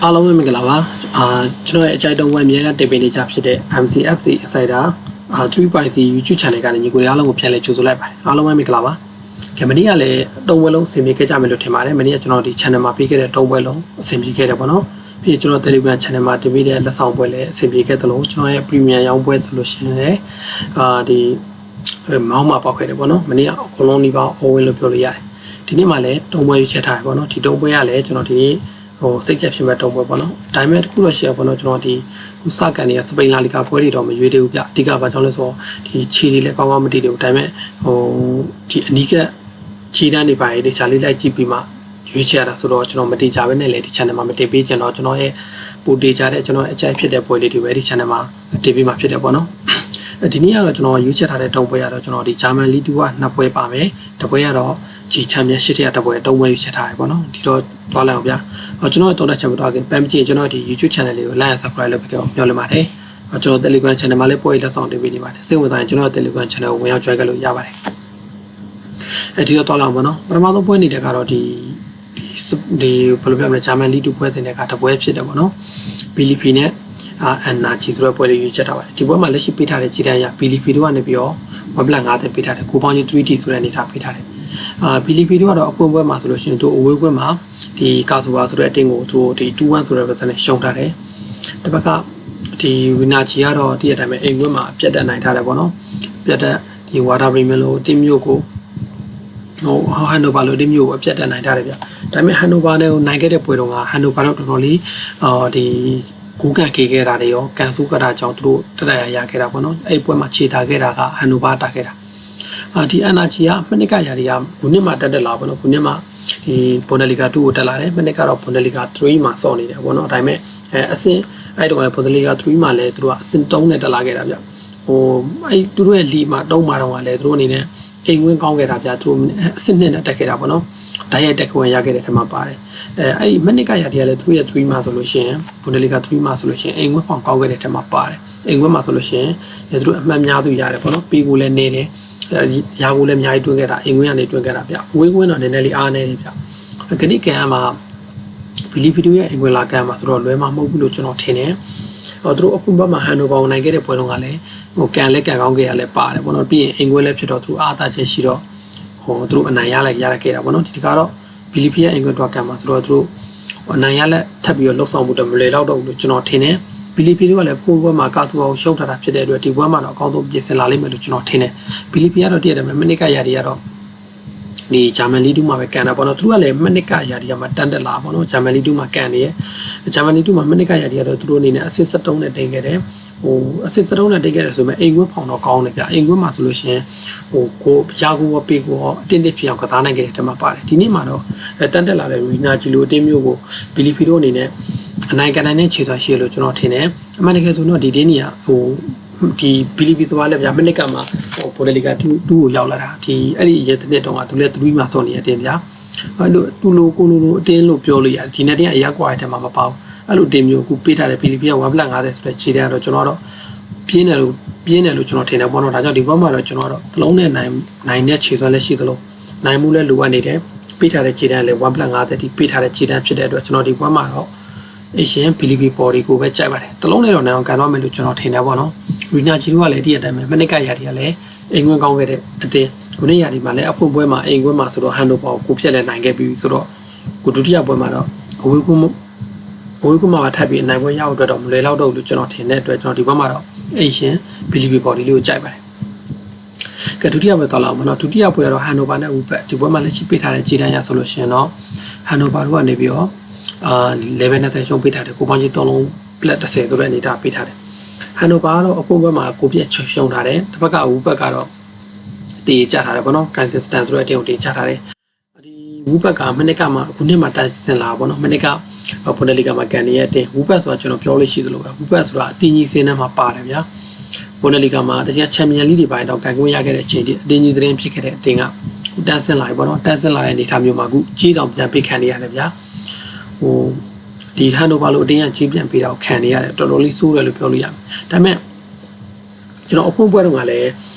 အားလုံးပဲမင်္ဂလာပါကျွန်တော်ရဲ့အကြိုက်တုံးဝယ်အများနဲ့တင်ပေးနေကြဖြစ်တဲ့ MCFC Insider 3.0 YouTube channel ကနေညီကိုတွေအားလုံးကိုပြန်လည်ကြိုဆိုလိုက်ပါတယ်အားလုံးပဲမင်္ဂလာပါကမ္ဘာကြီးကလည်းတုံးဝဲလုံးဆင်ပြေခဲ့ကြမယ်လို့ထင်ပါတယ်မနေ့ကကျွန်တော်ဒီ channel မှာပေးခဲ့တဲ့တုံးဝဲလုံးအဆင်ပြေခဲ့တယ်ပေါ့နော်ပြီးကျွန်တော် Telegram channel မှာတင်ပေးတဲ့လက်ဆောင်ပွဲလည်းအဆင်ပြေခဲ့သလိုကျွန်တော်ရဲ့ Premium ရောင်းပွဲဆိုလို့ရှိရင်လည်းဒီမောင်းမှာပေါက်ခဲ့တယ်ပေါ့နော်မနေ့ကအကုန်လုံးဒီပေါင်း all win လို့ပြောလို့ရတယ်ဒီနေ့မှလည်းတုံးပွဲရွေးချက်ထားတယ်ပေါ့နော်ဒီတုံးပွဲကလည်းကျွန်တော်ဒီနေ့စိတ်ကြက်ဖြစ်မဲ့တုံးပွဲပေါ့နော်ဒါပေမဲ့တခုတော့ share ပေါ့နော်ကျွန်တော်ဒီခုစကန်နေစပိန်လာလီဂါပွဲတွေတော့မရွေးသေးဘူးဗျအဓိကဘာကြောင့်လဲဆိုတော့ဒီခြေတွေလည်းကောင်းကောင်းမတည်သေးဘူးဒါပေမဲ့ဒီအနီးကခြေတန်းတွေပါရေးတခြားလေးလိုက်ကြည့်ပြီးမှရွေးချယ်ရတာဆိုတော့ကျွန်တော်မတည်ကြဘဲနဲ့လည်းဒီ channel မှာမတင်ပေးကြတော့ကျွန်တော်ရဲ့ပိုတည်ကြတဲ့ကျွန်တော်အကြိုက်ဖြစ်တဲ့ပွဲလေးတွေပဲဒီ channel မှာတင်ပေးမှာဖြစ်တယ်ပေါ့နော်ဒီနေ့ကတော့ကျွန်တော်ရွေးချယ်ထားတဲ့တုံးပွဲကတော့ကျွန်တော်ဒီဂျာမန်လီတူကနှစ်ပွဲပါမယ်တပွဲကတော့ဂျီချန်ပီယံရှစ်တဲ့တပွဲတုံးပွဲရွေးချယ်ထားတယ်ပေါ့နော်ဒီတော့သွားလိုက်အောင်ဗျာကျွန်တော်တော်တဲ့ channel တော့ပမ်ကြည့်ကျွန်တော်ဒီ YouTube channel လေးကို like and subscribe လုပ်ပြီးတော့ပြောလိုက်ပါတယ်ကျွန်တော် Telegram channel မှာလည်းပွဲလက်ဆောင်တင်ပေးနေပါတယ်စိတ်ဝင်စားရင်ကျွန်တော် Telegram channel ကိုဝင်ရောက် join လုပ်လို့ရပါတယ်ဒီတော့သွားလိုက်အောင်ပေါ့နော်ပထမဆုံးပွဲနေတဲ့ကတော့ဒီဘယ်လိုပြောမလဲဂျာမန်လီတူပွဲတင်တဲ့ကတပွဲဖြစ်တယ်ပေါ့နော်ဘီလီဖီနဲ့အန်နာချီဆိုတဲ့ပွဲလေးရွေးချက်ထားပါတယ်ဒီပွဲမှာလက်ရှိပေးထားတဲ့ခြေတန်းရဘီလီဖီတို့ကနေပြီးတော့ဝက်ပလက်50ပေးထားတယ်ကိုပေါင်းချင်း 3D ဆိုတဲ့အနေထားပေးထားတယ်ဘီလီဖီတို့ကတော့အပွင့်ပွဲမှာဆိုလို့ရှိရင်တို့အဝေးပွဲမှာဒီကာဆိုဝါဆိုတဲ့အတင်းကိုသူဒီ2-1ဆိုတဲ့ပတ်စံနဲ့ရှုံးထားတယ်တစ်ဘက်ကဒီဝီနာချီကတော့တည့်ရတဲ့အတိုင်းပဲအိမ်ပွဲမှာပြတ်တက်နိုင်ထားတယ်ပေါ့နော်ပြတ်တက်ဒီဝါတာပရီမီလိုတင်းမျိုးကိုဟန်နိုဗာလိုတင်းမျိုးကိုအပြတ်တက်နိုင်ထားတယ်ဗျဒါပေမဲ့ဟန်နိုဗာနဲ့နိုင်ခဲ့တဲ့ပွဲတော့ကဟန်နိုဗာတော့တော်တော်လေးဒီကူးကန်ခေခဲ့တာတွေရောကန်ဆူကတာကြောင့်သူတို့တက်တက်ရခဲ့တာပေါ့နော်အဲ့ပွဲမှာခြေထားခဲ့တာကဟန်နိုဗာတာခဲ့တာဒီအန်နာဂျီကမနစ်ကရာတွေကခုနှစ်မှာတက်လာပေါ့နော်ခုနှစ်မှာဒီဘွန်ဒလီဂါ2ကိုတက်လာတယ်မနစ်ကတော့ဘွန်ဒလီဂါ3မှာစော့နေတယ်ပေါ့နော်ဒါပေမဲ့အဆင့်အဲ့တော့ဘွန်ဒလီဂါ3မှာလည်းသူတို့ကအဆင့်3နဲ့တက်လာခဲ့တာဗျအဲ့သူတို့ရဲ့လီမှာ3မှာတော့ကလည်းသူတို့အနေနဲ့အိမ်ဝင်းကောင်းခဲ့တာဗျသူတို့အဆင့်2နဲ့တက်ခဲ့တာပေါ့နော်ဓာတ်ရိုက်တက်ခွင့်ရခဲ့တဲ့ထက်မှပါတယ်အဲ့ဒီမနစ်ကရာတွေကလည်းသူတို့ရဲ့3မှာဆိုလို့ရှိရင်ဘွန်ဒလီဂါ3မှာဆိုလို့ရှိရင်အိမ်ဝင်းပေါင်ကောင်းခဲ့တဲ့ထက်မှပါတယ်အိမ်ဝင်းမှာဆိုလို့ရှိရင်သူတို့အမှတ်များစုရတယ်ပေါ့နော်ပီကိုလည်းနေတယ်ရာကိုလည်းအများကြီးတွင်းခဲ့တာအိမ်ဝင်းကနေတွင်းခဲ့တာဗျဝေးဝင်းတော့နည်းနည်းလေးအားနေတယ်ဗျခဏကန်မှာဘီလီဖီတိုရဲ့အိမ်ဝင်လာကန်မှာဆိုတော့လွဲမှာမဟုတ်ဘူးလို့ကျွန်တော်ထင်တယ်သူတို့အခုဘက်မှာဟန်နိုဗာကိုနိုင်ခဲ့တဲ့ပွဲတော့ကလည်းကန်လည်းကန်ကောင်းခဲ့ရလဲပါတယ်ပေါ့နော်ပြီးရင်အိမ်ခွဲလည်းဖြစ်တော့သူအားသားချက်ရှိတော့သူတို့အနိုင်ရလိုက်ရခဲ့တာပေါ့နော်ဒီကတော့ဘီလီဖီရဲ့အိမ်ခွဲတော့ကန်မှာဆိုတော့သူတို့အနိုင်ရလက်ထပ်ပြီးတော့လှုပ်ဆောင်မှုတော့မလွယ်တော့ဘူးလို့ကျွန်တော်ထင်တယ်ဘီလီဖီတို့ကလည်းကိုယ်ဘက်မှာကာဆူအောင်ရှုံးထားတာဖြစ်တဲ့အတွက်ဒီဘက်မှာတော့အကောင်းဆုံးပြင်ဆင်လာလိမ့်မယ်လို့ကျွန်တော်ထင်တယ်ဘီလီဖီကတော့တည့်ရတယ်မနစ်ကရာတွေကတော့ဒီဂျာမန်လီတူမှာပဲကန်တာပေါ့နော်သူကလည်းမနစ်ကရာတွေမှာတန်တက်လာပေါ့နော်ဂျာမန်လီတူမှာကန်နေရဲ့ဂျာမန်လီတူမှာမနစ်ကရာတွေကတော့သူတို့အနေနဲ့အဆင့်73နဲ့တင်ခဲ့တယ်အဆင့်73နဲ့တင်ခဲ့တယ်ဆိုပေမဲ့အိမ်ခွင်းဖောင်တော့ကောင်းတယ်ဗျအိမ်ခွင်းမှာဆိုလို့ရှိရင်ကိုရာကိုရောပေကိုရောအတင်းတစ်ဖြစ်အောင်ကစားနိုင်ခဲ့တဲ့တမပါတယ်ဒီနေ့မှာတော့တန်တက်လာတဲ့ရီနာဂျီလိုအတင်းမျိုးကိုဘီလီဖီတို့အနေနဲ့အနိုင်ကန်နိုင်တဲ့ခြေသွားရှိရလို့ကျွန်တော်ထင်တယ်အမှန်တကယ်ဆိုတော့ဒီတင်းကြီးကဒီဘီလီဖီသွားလဲဗျမနစ်ကမှာဘိုဒလီက2ကိုရောက်လာတာဒီအဲ့ဒီရဲတဲ့နှစ်တုန်းကသူလည်း3မှာစောနေတဲ့အတင်းဗျအဲ့လိုတူလိုကိုလိုအတင်းလို့ပြောလို့ရတယ်ဒီနေ့တင်းအရက်ကွာတဲ့မှာမပေါ့အဲ့လိုတင်းမျိုးခုပေးထားတဲ့ဘီလီဖီက1.50ဆိုတဲ့ခြေတဲ့ကတော့ကျွန်တော်တော့ပြင်းတယ်လို့ကျွန်တော်ထင်တယ်ပေါ့နော်ဒါကြောင့်ဒီဘက်မှာတော့ကျွန်တော်တော့သလုံးနဲ့နိုင်တဲ့ခြေစွမ်းလည်းရှိသလိုနိုင်မှုလည်းလိုအပ်နေတယ်ပေးထားတဲ့ခြေတန်းလည်း1.50ဒီပေးထားတဲ့ခြေတန်းဖြစ်တဲ့အတွက်ကျွန်တော်ဒီဘက်မှာတော့အရှင်ဘီလီဖီပေါ်ဒီကိုပဲကြိုက်ပါတယ်သလုံးနဲ့တော့နိုင်အောင်ကန်တော့မယ်လို့ကျွန်တော်ထင်တယ်ပေါ့နော်ရီနာဂျီတို့ကလည်းဒီအတိုင်းပဲမနစ်ကရာတွေကလည်းအိမ်ခွင်းကောင်းခဲ့တဲ့အတင်းခုနေ့ရာဒီမှာလည်းအဖွင့်ပွဲမှာအိမ်ခွင်းမှာဆိုတော့ဟန်နိုဗာကိုဖြတ်လဲနိုင်ခဲ့ပြီဆိုတော့ကိုဒုတိယပွဲမှာတော့အဝေးကွန်းမှာထပ်ပြီးနိုင်ပွဲရအောင်အတွက်တော့မလွယ်တော့ဘူးလို့ကျွန်တော်ထင်တဲ့အတွက်ကျွန်တော်ဒီဘက်မှာတော့အိမ်ရှင်ဘီလီဖီပေါ်ဒီလေးကိုကြိုက်ပါတယ်ကဲဒုတိယပွဲတော့လာအောင်မနော်ဒုတိယပွဲကတော့ဟန်နိုဗာနဲ့ဥပက်ဒီပွဲမှာလက်ရှိပေးထားတဲ့ခြေတန်းရဆိုလို့ရှိရင်တော့ဟန်နိုဗာတို့ကနေပြီးတော့level 20ရှုံးပေးထားတယ်ကိုပေါင်းကြီး3လုံး plat 30ဆိုတဲ့အနေထားပေးထားတယ်ဟန်နိုဗာကတော့အပုံဘက်မှာကိုပြည့်ရှုံးထားတယ်တစ်ဘက်ကဝူဘက်ကတော့တေးချထားတယ်ပေါ့နော် consistent ဆိုတဲ့အတင်းကိုတေးချထားတယ်ဒီဝူဘက်ကမနစ်ကမှခုနှစ်မှာတက်ဆင်လာပေါ့နော်မနစ်ကဘွန်ဒလီဂါမှာကန်နေတဲ့အတင်းဝူဘက်ဆိုတာကျွန်တော်ပြောလို့ရှိသလိုပဲဝူဘက်ဆိုတာအတင်းကြီးစင်းထဲမှာပါတယ်ဗျာဘွန်ဒလီဂါမှာတခြားချန်ပီယံလိတွေပိုင်းတော့ကန်ခွင့်ရခဲ့တဲ့အချိန်ဒီအတင်းကြီးသတင်းဖြစ်ခဲ့တဲ့အတင်းကခုတန်းဆင်လာပြီပေါ့နော်တန်းဆင်လာတဲ့အနေထားမျိုးမှာအခုကြီးတောင်ပြန်ပေးခံနေရတယ်ဗျာဒီဟန်နိုဗာလိုအတင်းကကြီးပြန်ပေးတာကိုခံနေရတယ်တော်တော်လေးစိုးတယ်လို့ပြောလို့ရမယ်ဒါပေမဲ့ကျွန်တော်အဖွင့်ပွဲတုန်းကလည်း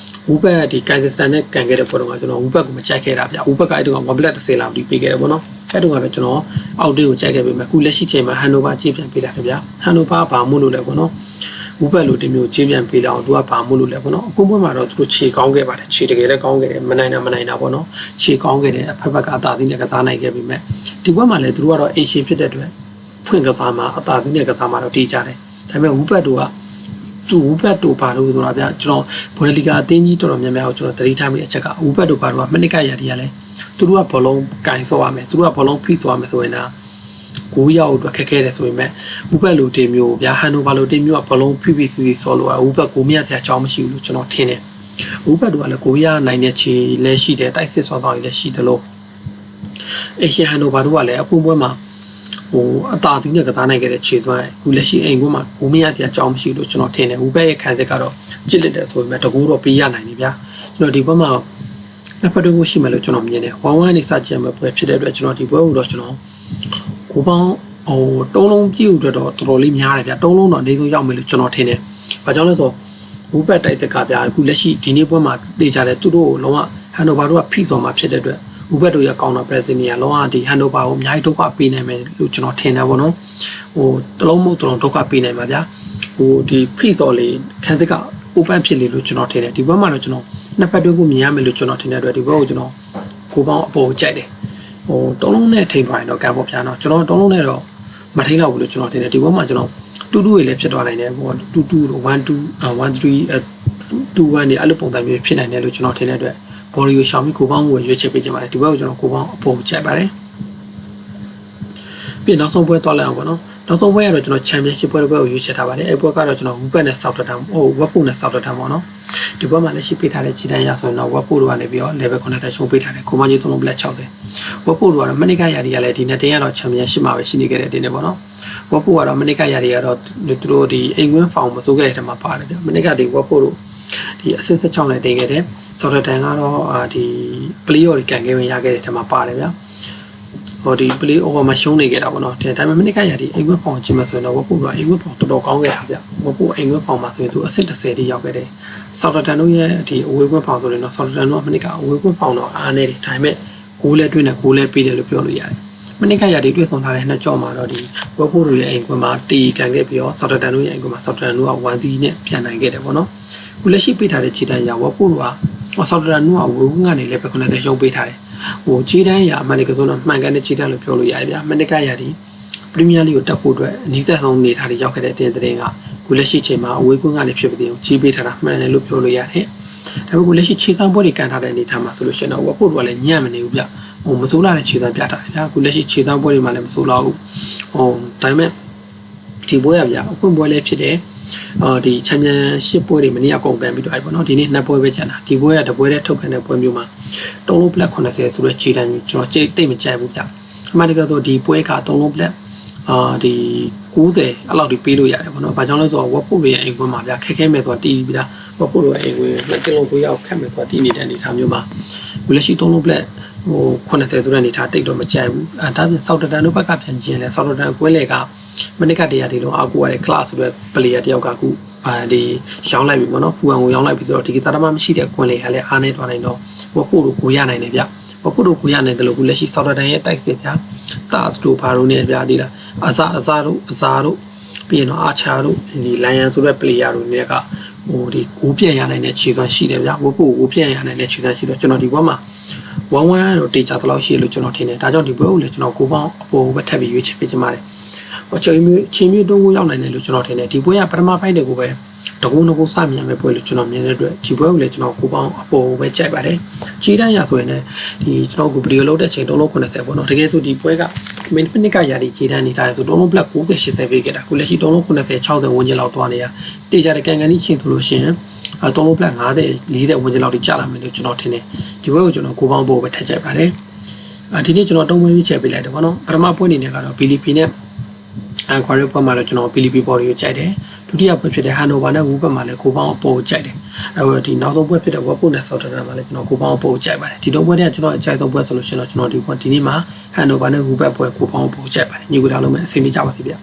ဝူဘက်ဒီကိုင်စတန်နဲ့ကန်ခဲ့တဲ့ပွဲတော့ကျွန်တော်ဝူဘက်ကိုမကြိုက်ခဲ့တာဗျဝူဘက်ကအဲ့တုန်းက1 black 30လောက်ပြီးပေးခဲ့တယ်ပေါ့နော်အဲ့တုန်းကတော့ကျွန်တော်အောက်တေးကိုကြိုက်ခဲ့ပြီမဲ့အခုလက်ရှိချိန်မှာဟန်နိုဗာကြည့်ပြန်ပေးတာခင်ဗျာဟန်နိုဗာဘာမို့လို့လဲပေါ့နော်ဝူဘက်လိုတင်မျိုးကြည့်ပြန်ပေးတော့သူကဘာမို့လို့လဲပေါ့နော်အခုပွဲမှာတော့သူတို့ခြေကောင်းခဲ့ပါတယ်ခြေတကယ်လည်းကောင်းခဲ့တယ်မနိုင်တာပေါ့နော်ခြေကောင်းခဲ့တယ်အဖက်ဘက်ကအသာသီးနဲ့ကစားနိုင်ခဲ့ပြီမဲ့ဒီပွဲမှာလည်းသူတို့ကတော့အိမ်ရှင်ဖြစ်တဲ့အတွက်ဖွင့်ကစားမှာအသာသီးနဲ့ကစားမှာတော့တီးကြတယ်ဒါပေမဲ့ဝူဘက်တို့ကသူဝူဘက်တို့ဘာလို့ဆိုတာဗျာကျွန်တော်ဘောလီကာအသင်းကြီးတော်တော်များများကိုကျွန်တော်သတိထားမိတဲ့အချက်ကဝူဘက်တို့ဘာလို့ကမနစ်ကရတီကလည်းသူတို့ကဘောလုံးကင်ဆော့ရမယ်သူတို့ကဘောလုံးဖိဆော့ရမယ်ဆိုရင်9ရောက်အတွက်ခက်ခဲတယ်ဆိုပေမဲ့ဝူဘက်လိုတင်မျိုးဗျာဟန်နိုဗာလိုတင်မျိုးကဘောလုံးဖိစီဆော့လို့ဝူဘက်ကိုမရတဲ့အကြောင်းမရှိဘူးလို့ကျွန်တော်ထင်တယ်ဝူဘက်တို့ကလည်းကိုရီးယားနိုင်တဲ့ခြေလည်းရှိတယ်တိုက်စစ်ဆော့ဆောင်ကြီးလည်းရှိတယ်လို့အေရှဟန်နိုဗာတို့ကလည်းအပုံပွဲမှာအသာသီးနဲ့ကစားနိုင်ခဲ့တဲ့ခြေစွမ်းအခုလက်ရှိအိမ်ကွန်းမှာကိုမရတဲ့အကြောင်းမရှိလို့ကျွန်တော်ထင်တယ်ဝူဘက်ရဲ့ခံစစ်ကတော့ကြစ်လက်တယ်ဆိုပေမဲ့တကူတော့ပေးရနိုင်တယ်ဗျာကျွန်တော်ဒီဘက်မှာလက်ဖက်တွေကိုရှိမယ်လို့ကျွန်တော်မြင်တယ်1-1နေစကြမဲ့ပွဲဖြစ်တဲ့အတွက်ကျွန်တော်ဒီပွဲကိုတော့ကျွန်တော်ကိုပေါင်းတုံးလုံးပြည့်အတွက်တော့တော်တော်လေးများတယ်ဗျာတုံးလုံးတော့အနည်းဆုံးရောက်မယ်လို့ကျွန်တော်ထင်တယ်ဘာကြောင့်လဲဆိုတော့ဝူဘက်တိုက်စစ်ကဗျာအခုလက်ရှိဒီနေ့ပွဲမှာတေးကြတယ်သူတို့ကိုလုံးဝဟန်နိုဗာတို့ကဖိစော်မှာဖြစ်တဲ့အတွက်ဝူဘက်တို့ရဲ့ကောင်တာပရက်စင်နီယာလုံးဝဒီဟန်နိုဗာကိုအများကြီးဒုက္ခပေးနိုင်မယ်လို့ကျွန်တော်ထင်တယ်ပေါ့နော်တလုံးမဟုတ်တလုံးဒုက္ခပေးနိုင်ပါဗျာဒီဖိစော်လေးခန်းစစ်က open ဖြစ်လေလို့ကျွန်တော်ထင်တယ်ဒီဘက်မှာတော့ကျွန်တော်နှစ်ဖက်တွေကိုမြင်ရမယ်လို့ကျွန်တော်ထင်တဲ့အတွက်ဒီဘက်ကိုကျွန်တော်ကိုပေါင်းအပေါ်ကြိုက်တယ်တုံးလုံးနဲ့ထိန်သွားရင်တော့ကံပေါ်ပြားတော့ကျွန်တော်တုံးလုံးနဲ့တော့မထိန်တော့ဘူးလို့ကျွန်တော်ထင်တယ်ဒီဘက်မှာကျွန်တော်2-2ရေလည်းဖြစ်သွားနိုင်တယ်2-2တို့1-2 1-3 2-1နေအဲ့လိုပုံစံမျိုးဖြစ်နိုင်တယ်လို့ကျွန်တော်ထင်တဲ့အတွက်ဘော်ရီကိုရှောင်းပြီးကိုပေါင်းကိုရွေးချယ်ပေးကြပါတယ်ဒီဘက်ကိုကျွန်တော်ကိုပေါင်းအပေါ်ကြိုက်ပါတယ်ပြီးနောက်ဆုံးပွဲသွားလိုက်အောင်ပေါ့နော်နောက်ဆုံးပွဲကတော့ကျွန်တော်ချန်ပီယံရှစ်ပွဲတစ်ပွဲကိုရွေးချယ်ထားပါတယ်အဲ့ပွဲကတော့ကျွန်တော်ဝူဘက်နဲ့ဆောက်တတမ်ဝက်ပိုနဲ့ဆောက်တတမ်ပေါ့နော်ဒီပွဲမှာလည်းရှိပေးထားတဲ့ခြေတန်းရဆိုရင်တော့ဝက်ပိုတို့ကနေပြီးတော့ level 90ရှုံးပေးထားတယ်ကိုမကြီး3လုံးပလက်60ဝက်ပိုတို့ကတော့မနစ်ကရာဒီကလည်းဒီနဲ့တင်းရတော့ချန်ပီယံရှစ်မှာပဲရှိနေခဲ့တဲ့တင်းနဲ့ပေါ့နော်ဝက်ပိုကတော့မနစ်ကရာဒီကတော့သူတို့ဒီအိမ်ဝင်းဖောင်မစိုးခဲ့တဲ့ထဲမှာပါတယ်ဗျမနစ်ကဒီဝက်ပိုတို့ဒီအဆင့်16နဲ့တင်ခဲ့တယ်ဆောက်တတမ်ကတော့ဒီ play off ကန်ခဲ့ဝင်ရခဲ့တဲ့ထဲမှာပါတယ်ဗျဒီ play over မှာရှုံးနေခဲ့တာပေါ့နော်ဒါပေမဲ့မိနစ်ကရဒီအိမ်ဝက်ဖောင်ကြည့်မှဆိုရင်တော့ဝက်ပိုကအိမ်ဝက်ဖောင်တော်တော်ကောင်းခဲ့တာဗျဝက်ပိုအိမ်ဝက်ဖောင်မှာဆိုရင်သူအဆင့်30တိရောက်ခဲ့တယ်ဆောက်တန်တို့ရဲ့ဒီအဝေးဝက်ဖောင်ဆိုရင်တော့ဆောက်တန်တို့ကမိနစ်ကအဝေးဝက်ဖောင်တော့အားနေတယ်ဒါပေမဲ့ဂိုးလဲတွင်းနဲ့ဂိုးလဲပေးတယ်လို့ပြောလို့ရတယ်မိနစ်ကရဒီတွေ့ဆုံထားတဲ့နှစ်ကြော့မှာတော့ဒီဝက်ပိုတို့ရဲ့အိမ်ကွန်းမှာတီကန်ခဲ့ပြီးတော့ဆောက်တန်တို့ရဲ့အိမ်ကွန်းမှာဆောက်တန်တို့က1-0နဲ့ပြန်နိုင်ခဲ့တယ်ပေါ့နော်ခုလက်ရှိပေးထားတဲ့ခြေတန်းရဝက်ပိုတို့ကဆောက်တန်တို့ကဝေးကနေလည်းပဲ90ရှုံးပေးထားတယ်ခြေတန်းရအမှန်တကယ်ဆိုတော့မှန်ကန်တဲ့ခြေတန်းလို့ပြောလို့ရတယ်ဗျာမနစ်ကရဒီပရီးမီးယားလိကိုတက်ဖို့အတွက်အနည်းဆုံးနေထားတွေရောက်ခဲ့တဲ့တင်တဲ့ကခုလက်ရှိချိန်မှာအဝေးကွင်းကနေဖြစ်ပြီးကြီးပေးထားတာမှန်တယ်လို့ပြောလို့ရတယ်ဒါပေမဲ့ခုလက်ရှိခြေတန်းပွဲတွေကန်ထားတဲ့အနေထားမှာဆိုလို့ရှိရင်တော့ဝက်ဖို့တို့ကလည်းညံ့မနေဘူးဗျမစိုးလာတဲ့ခြေတန်းပြတာဗျာခုလက်ရှိခြေတန်းပွဲတွေမှာလည်းမစိုးလာဘူးဒါပေမဲ့ဒီပွဲရဗျာအခွင့်ပွဲလည်းဖြစ်တယ်ဒီချန်ပီယံရှစ်ပွဲတွေမနေ့အကုန်ကန်ပြီးတော့အဲ့ပေါ့နော်ဒီနေ့နှစ်ပွဲပဲကျန်တာဒီပွဲကတပွဲတည်းထုတ်ခံတဲ့ပွဲမျိုးမှာတုံးလုံးပလက်80ဆိုတဲ့ခြေတန်းမျိုးကျွန်တော်တိတ်မကြိုက်ဘူးဗျအမှန်တကယ်ဆိုဒီပွဲကတုံးလုံးပလက်ဒီ90အဲ့လောက်ဒီပေးလို့ရတယ်ပေါ့နော်ဘာကြောင့်လဲဆိုတော့ဝက်ပို့ရဲ့အိမ်ကွန်းမှာဗျခက်ခဲမယ်ဆိုတာတီးပြီးသားဝက်ပို့ရဲ့အိမ်ကွန်းလက်တင်လုံးကိုရောက်ခက်မယ်ဆိုတာတီးနေတဲ့အနေထားမျိုးမှာလက်ရှိတုံးလုံးပလက်80ဆိုတဲ့အနေထားတိတ်တော့မကြိုက်ဘူးဒါပြင်ဆောက်တန်တို့ဘက်ကပြန်ကျင်လဲဆောက်တန်ကွဲလေကမနစ်ကတည်းကဒီလုံးအကူရတဲ့ class ဆိုတဲ့ player တယောက်ကအခုဒီရောင်းလိုက်ပြီပေါ့နော်ပူအောင်ကိုရောင်းလိုက်ပြီဆိုတော့ဒီကစားသမားမရှိတဲ့ကွင်းလေကလည်းအားနေသွားနိုင်တော့ဝက်ပို့တို့ကိုရနိုင်တယ်ဗျဝက်ပို့တို့ကိုရနိုင်တယ်လို့ခုလက်ရှိဆောက်တန်ရဲ့တိုက်စစ်ဗျတာစတိုဘာတို့နဲ့ဗျဒီလားအဇာတို့ပြီးရင်တော့အာချာတို့ဒီလိုင်ယန်ဆိုတဲ့ player တို့တွေကဒီကိုပြည့်ရနိုင်တဲ့ခြေစွမ်းရှိတယ်ဗျဝက်ပို့ကိုပြည့်ရနိုင်တဲ့ခြေစွမ်းရှိတော့ကျွန်တော်ဒီဘက်မှာ1-1တော့တေချာတလောက်ရှိလို့ကျွန်တော်ထင်တယ်ဒါကြောင့်ဒီပွဲကိုလည်းကျွန်တော်ကိုပေါင်းအပေါ်ပဲထပ်ပြီးရွေးချယ်ပေးချင်ပါတယ်ချင်းမျိုးတုံးကိုရောက်နိုင်တယ်လို့ကျွန်တော်ထင်တယ်ဒီပွဲကပထမပိုင်းတွေကိုပဲတကုန်းတကုန်းစမြင်မဲ့ပွဲလို့ကျွန်တော်မြင်တဲ့အတွက်ဒီပွဲကိုလည်းကျွန်တော်ကိုပေါင်းအပေါ်ပဲကြိုက်ပါတယ်ခြေတန်းရဆိုရင်လည်းဒီကျွန်တော်ကိုဗီဒီယိုလုပ်တဲ့ချိန်3လုံး90ပေါ့နော်တကယ်ဆိုဒီပွဲကမိနစ်ကရာဒီခြေတန်းနေတာဆို3လုံး black 90 80ပေးခဲ့တာခုလက်ရှိ3လုံး90 60ဝန်းကျင်လောက်သွားနေရတေချာတဲ့ကန်ကန်ကြီးချိန်ဆိုလို့ရှိရင်3လုံး black 50 40ဝန်းကျင်လောက်ထိကျလာမယ်လို့ကျွန်တော်ထင်တယ်ဒီပွဲကိုကျွန်တော်ကိုပေါင်းပေါ်ပဲထည့်ကြိုက်ပါတယ်ဒီနေ့ကျွန်တော်တုံးမွေးပြီးချက်ပေးလိုက်တယ်ပေါ့နော်ပထမပွဲအနေနဲ့ကတော့ BLP နဲ့ကွာရီပွဲမှာတော့ကျွန်တော် BLP ဘော်ဒီကိုကြိုက်တယ်ဒုတိယပွဲဖြစ်တဲ့ Hanover နဲ့ Woo ဘက်မှာလည်းကိုပေါင်းအပေါ်ကိုကြိုက်တယ်ဒီနောက်ဆုံးပွဲဖြစ်တဲ့ Wappo နဲ့ Southampton မှာလည်းကျွန်တော်ကိုပေါင်းအပေါ်ကိုကြိုက်ပါတယ်ဒီတော့ပွဲတွေကကျွန်တော်အကြိုက်ဆုံးပွဲဆိုလို့ရှိရင်တော့ကျွန်တော်ဒီနေ့မှာ Hanover နဲ့ Woo ဘက်ပွဲကိုပေါင်းအပေါ်ကိုကြိုက်ပါတယ်ညီကိုတောင်းလို့မယ်အဆင်ပြေကြပါစေဗျ